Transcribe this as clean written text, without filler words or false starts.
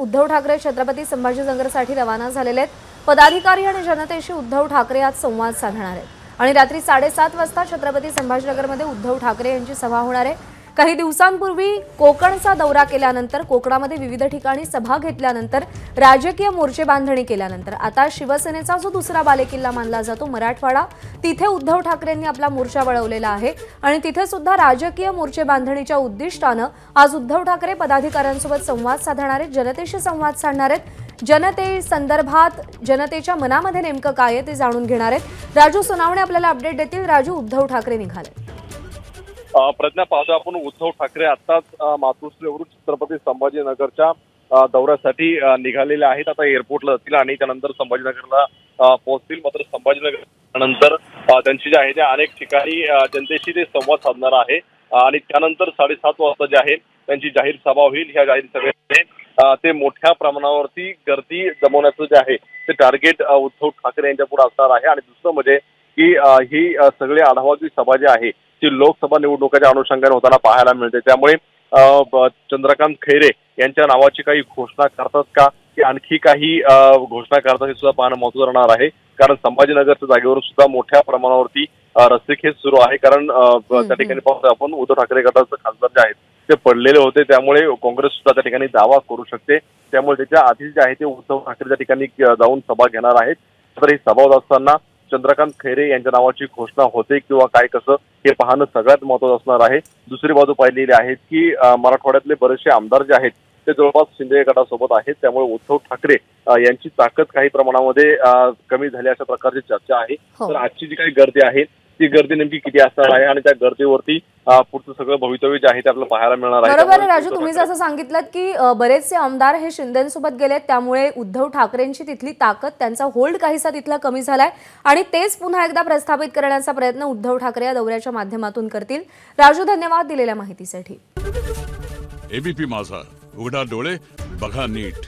उद्धव ठाकरे छत्रपती संभाजीनगरसाठी रवाना झालेले आहेत। पदाधिकारी आणि जनतेशी उद्धव ठाकरे आज संवाद साधणार आहेत आणि रात्री 7:30 वाजता छत्रपती संभाजीनगरमध्ये उद्धव ठाकरे यांची सभा होणार आहे। काही दिवसांपूर्वी कोकणचा दौरा केल्यानंतर कोकणामध्ये विविध ठिकाणी सभा घेतल्यानंतर राजकीय मोर्चे बांधणी केल्यानंतर आता शिवसेनेचा जो दुसरा बालेकिल्ला मानला जातो मराठवाडा, तिथे उद्धव ठाकरेंनी आपला मोर्चा वळवलेला आहे आणि तिथे सुद्धा राजकीय मोर्चे बांधणीच्या उद्दिष्टाने आज उद्धव ठाकरे पदाधिकाऱ्यांसोबत संवाद साधणार आहेत, जनतेशी संवाद साधणार आहेत। जनते संदर्भात जनतेच्या मनामध्ये नेमकं काय आहे ते जाणून घेणार आहेत। राजू सोनावणे आपल्याला अपडेट देतील। राजू, उद्धव ठाकरे निघाले। प्रज्ञा, पाहतो आपण उद्धव ठाकरे आताच मातोश्रीवरून छत्रपती संभाजीनगरच्या दौऱ्यासाठी निघालेले आहेत। आता एअरपोर्टला जातील आणि त्यानंतर संभाजीनगरला पोहोचतील। मात्र संभाजीनगर नंतर त्यांची जे आहे त्या अनेक ठिकाणी जनतेशी ते संवाद साधणार आहे आणि त्यानंतर 7:30 वाजता जे आहे त्यांची जाहीर सभा होईल। ह्या जाहीर सभेमध्ये ते मोठ्या प्रमाणावरती गर्दी जमवण्याचं जे आहे ते टार्गेट उद्धव ठाकरे यांच्या पुढे असणार आहे। आणि दुसरं म्हणजे की ही सगळी आढावाची सभा जी आहे ती लोकसभा निवडणुकीच्या अनुषंगाने होताना पाहायला मिळते। त्यामुळे चंद्रकांत खैरे यांच्या नावाची काही घोषणा करतात का की आणखी काही घोषणा करतात हे सुद्धा पाहणं महत्त्वाचं राहणार आहे। कारण संभाजीनगरच्या जागेवर सुद्धा मोठ्या प्रमाणावरती रस्सीखेच सुरू आहे। कारण त्या ठिकाणी पाहतो आपण उद्धव ठाकरे गटाचे खासदार जे आहेत ते पडलेले होते, त्यामुळे काँग्रेस सुद्धा त्या ठिकाणी दावा करू शकते। त्यामुळे त्याच्या आधी जे आहे ते उद्धव ठाकरे त्या ठिकाणी जाऊन सभा घेणार आहेत। तर ही सभा होत असताना चंद्रकांत खैरे यांच्या नावाची घोषणा होते किंवा काय कसं हे पाहणं सगळ्यात महत्त्वाचं असणार आहे। दुसरी बाजू पाहिलेली आहे की मराठवाड्यातले बरेचसे आमदार जे आहेत ते जवळपास शिंदे गटासोबत आहेत। त्यामुळे उद्धव ठाकरे यांची ताकद काही प्रमाणामध्ये कमी झाली अशा प्रकारची चर्चा आहे। तर आजची जी काही गर्दी आहे ती गर्दी नेमकी किती असणार आहे आणि त्या गर्दीवरती पुढचं सगळं भवितव्य जे आहे ते आपल्याला पाहायला मिळणार आहे। बरोबर राजू, तुम्ही जसं सांगितलं की बरेचसे आमदार हे शिंदेसोबत गेलेत, त्यामुळे उद्धव ठाकरेंची तिथली ताकद, त्यांचा होल्ड काहीसा तिथला कमी झालाय आणि तेच पुन्हा एकदा प्रस्थापित करण्याचा प्रयत्न उद्धव ठाकरे या दौऱ्याच्या माध्यमातून करतील। राजू, धन्यवाद दिलेल्या माहितीसाठी। एबीपी माझा, उघडा डोळे बघा नीट।